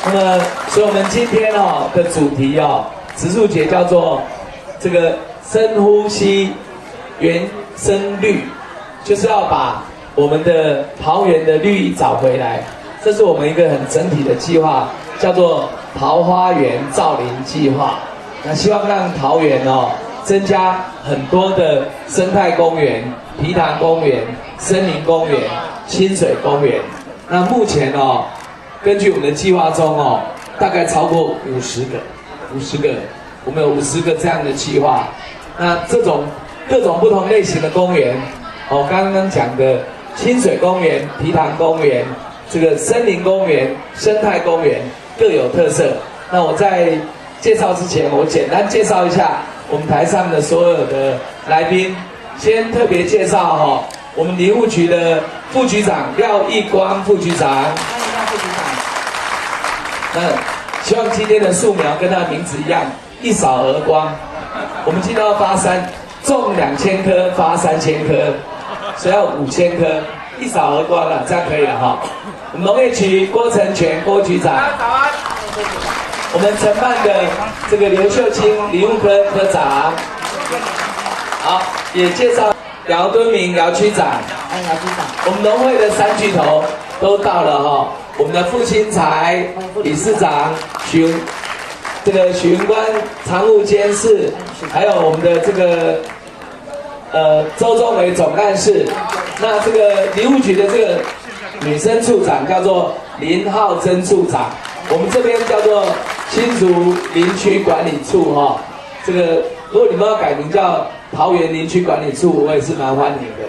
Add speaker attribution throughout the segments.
Speaker 1: 那么，所以我们今天的主题植树节叫做这个深呼吸原生绿，就是要把我们的桃园的绿意找回来。这是我们一个很整体的计划，叫做桃花源造林计划。那希望让桃园增加很多的生态公园、皮塘公园、森林公园、清水公园。那目前根据我们的计划中大概超过50个，我们有50个这样的计划。那这种各种不同类型的公园，刚刚讲的清水公园、皮塘公园、这个森林公园、生态公园各有特色。那我在介绍之前，我简单介绍一下我们台上的所有的来宾。先特别介绍我们林务局的副局长廖义光副局长。欢迎廖副局长。那希望今天的树苗跟他的名字一样，一扫而光。我们今天要发种2000棵，发3000棵，所以要5000棵，一扫而光了，这样可以了我们农业局郭成全郭局长。我们承办的这个刘秀清林务科科长。好，也介绍姚敦明姚区长。欢迎姚区长。我们农会的3巨头都到了我们的傅清才理事长，许云官常务监事，还有我们的这个周宗伟总干事。那这个林务局的这个女生处长叫做林浩珍处长。我们这边叫做新竹林区管理处这个如果你们要改名叫桃园林区管理处，我也是蛮欢迎的。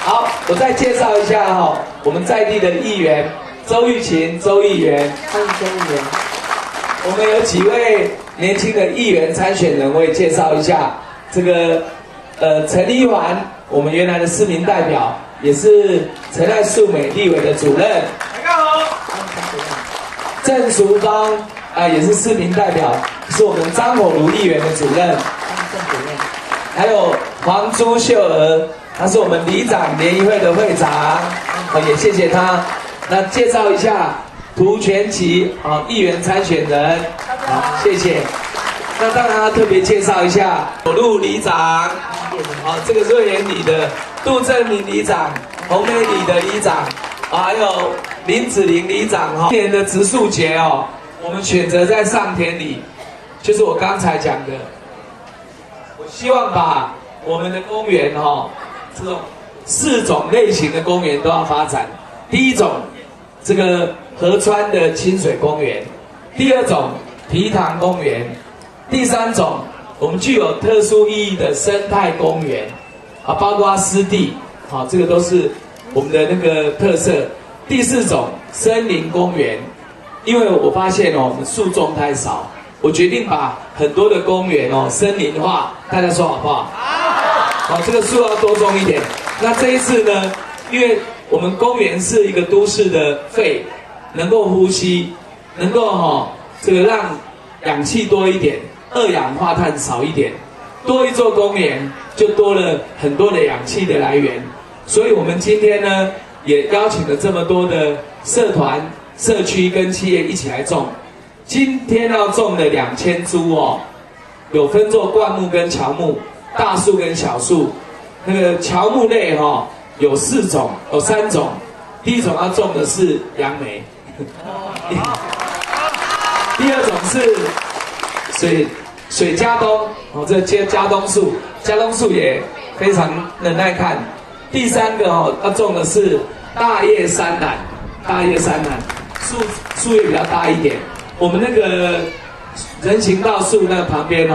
Speaker 1: 好，我再介绍一下我们在地的议员周玉琴周议员。欢迎周议员。我们有几位年轻的议员参选人，我也介绍一下。这个陈一环，我们原来的市民代表，也是陈爱素美立委的主任。大家好。郑淑芳也是市民代表，是我们张火炉议员的主任。还有黄朱秀娥，她是我们里长联谊会的会长，也谢谢她。那介绍一下涂全奇议员参选人，谢谢。那当然要特别介绍一下火路里长，这个瑞园里的杜正明里长，红梅里的里长，还有林子玲里长。今年的植树节我们选择在上田里，就是我刚才讲的。我希望把我们的公园这种4种类型的公园都要发展。第一种，这个河川的清水公园；第2种，皮塘公园；第3种，我们具有特殊意义的生态公园包括湿地这个都是我们的那个特色。第4种，森林公园。因为我发现我们树种太少，我决定把很多的公园森林化，大家说好不好？好，这个树要多种一点。那这一次呢，因为我们公园是一个都市的肺，能够呼吸，能够这个让氧气多一点，二氧化碳少一点，多一座公园就多了很多的氧气的来源。所以我们今天呢，也邀请了这么多的社团、社区跟企业一起来种。今天要种的2000株有分作灌木跟乔木，大树跟小树。那个乔木类有3种。第1种要种的是杨梅，第2种是水茄冬这茄冬树，茄冬树也非常的耐看。第3个要种的是大叶山兰，树叶比较大一点。我们那个人行道树那个旁边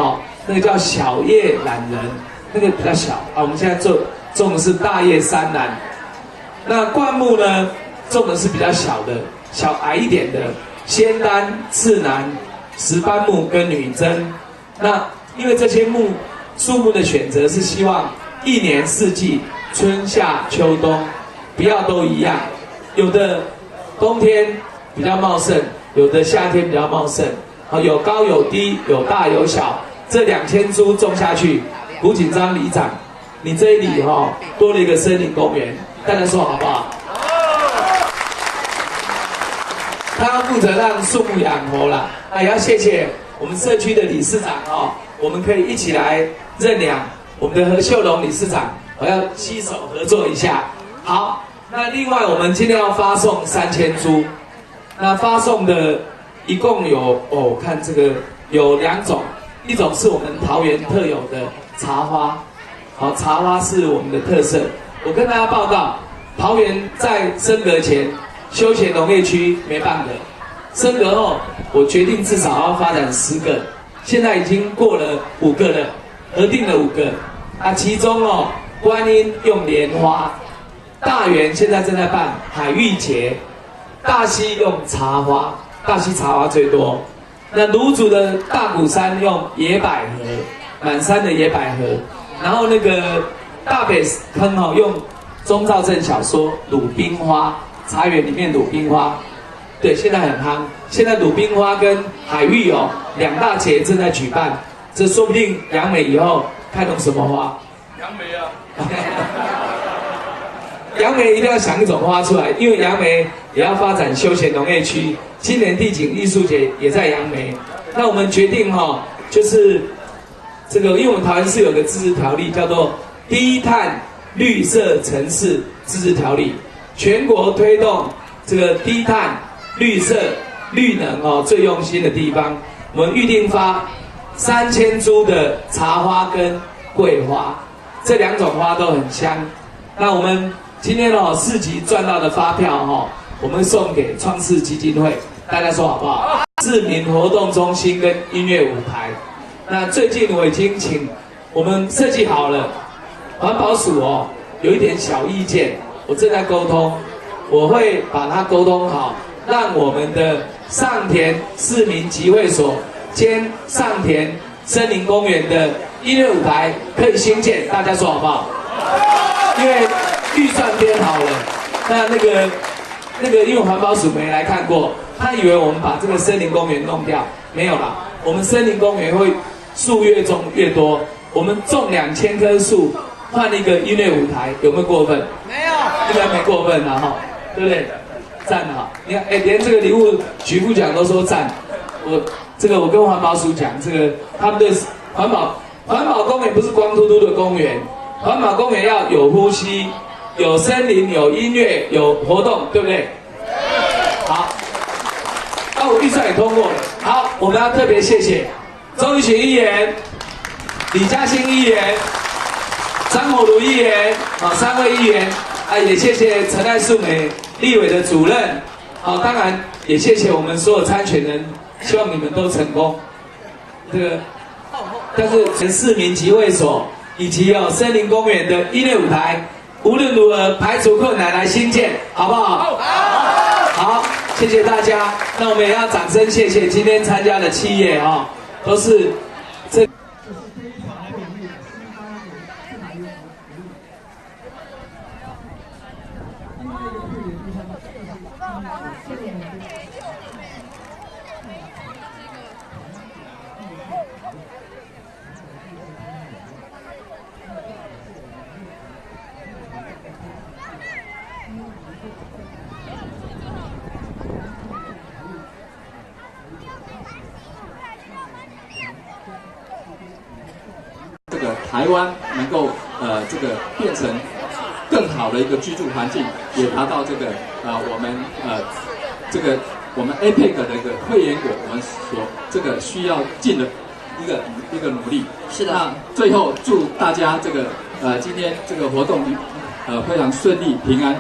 Speaker 1: 那个叫小叶懒人，那个比较小我们现在种的是大叶山兰。那灌木呢，种的是比较小矮一点的仙丹、刺楠、石斑木跟女贞。那因为这些树木的选择是希望1年4季，春夏秋冬不要都一样，有的冬天比较茂盛，有的夏天比较茂盛，有高有低，有大有小。这2000株种下去，胡锦章里长，你这一里多了一个森林公园，大家说好不好？他要负责让树木养活啦。那也要谢谢我们社区的理事长哦，我们可以一起来认养我们的何秀龙理事长，我要携手合作一下。好，那另外我们今天要发送3000株，那发送的一共有看这个有2种，一种是我们桃园特有的茶花，好，茶花是我们的特色。我跟大家报告，桃园在升格前休闲农业区没半个，升格后我决定至少要发展10个，现在已经过了5个了，核定了5个啊，其中观音用莲花，大园现在正在办海芋节，大溪用茶花，大溪茶花最多。那芦竹的大鼓山用野百合，满山的野百合，然后那个大北坑用钟兆政小说鲁冰花，茶园里面鲁冰花，对，现在很夯。现在鲁冰花跟海芋2大节正在举办，这说不定杨梅以后看懂什么花？
Speaker 2: 杨梅啊。
Speaker 1: 杨梅一定要想一种花出来，因为杨梅也要发展休闲农业区。今年地景艺术节也在杨梅，那我们决定就是这个，因为我们桃园市有个自治条例，叫做低碳绿色城市自治条例，全国推动这个低碳绿色绿能最用心的地方，我们预定发3000株的茶花跟桂花，这2种花都很香。那我们今天4级赚到的发票我们送给创世基金会，大家说好不好？市民活动中心跟音乐舞台。那最近我已经请我们设计好了，环保署有一点小意见，我正在沟通，我会把它沟通好，让我们的上田市民集会所兼上田森林公园的音乐舞台可以兴建，大家说好不好？因为预算编好了，那个因为环保署没来看过，他以为我们把这个森林公园弄掉，没有啦，我们森林公园会树越种越多，我们种2000棵树，换一个音乐舞台，有没有过分？
Speaker 3: 没有，
Speaker 1: 应该没过分啦对不对？赞哈！你看，连这个礼物局副长都说赞。我跟环保署讲，这个他们的环保公园不是光秃秃的公园，环保公园要有呼吸，有森林，有音乐，有活动，对不对？好，那我预算也通过了。好，我们要特别谢谢周玉群议员、李嘉欣议员、张火如议员3位议员也谢谢陈爱素美立委的主任当然也谢谢我们所有参选人，希望你们都成功。但是市民集会所以及森林公园的音乐舞台，无论如何排除困难来兴建，好不好？好，谢谢大家。那我们也要掌声谢谢今天参加的企业都是这。
Speaker 4: 这个台湾能够变成更好的一个居住环境，也达到我们 APEC 的一个会员国我们所需要尽的一个努力。
Speaker 3: 是的。
Speaker 4: 那最后祝大家今天这个活动非常顺利平安。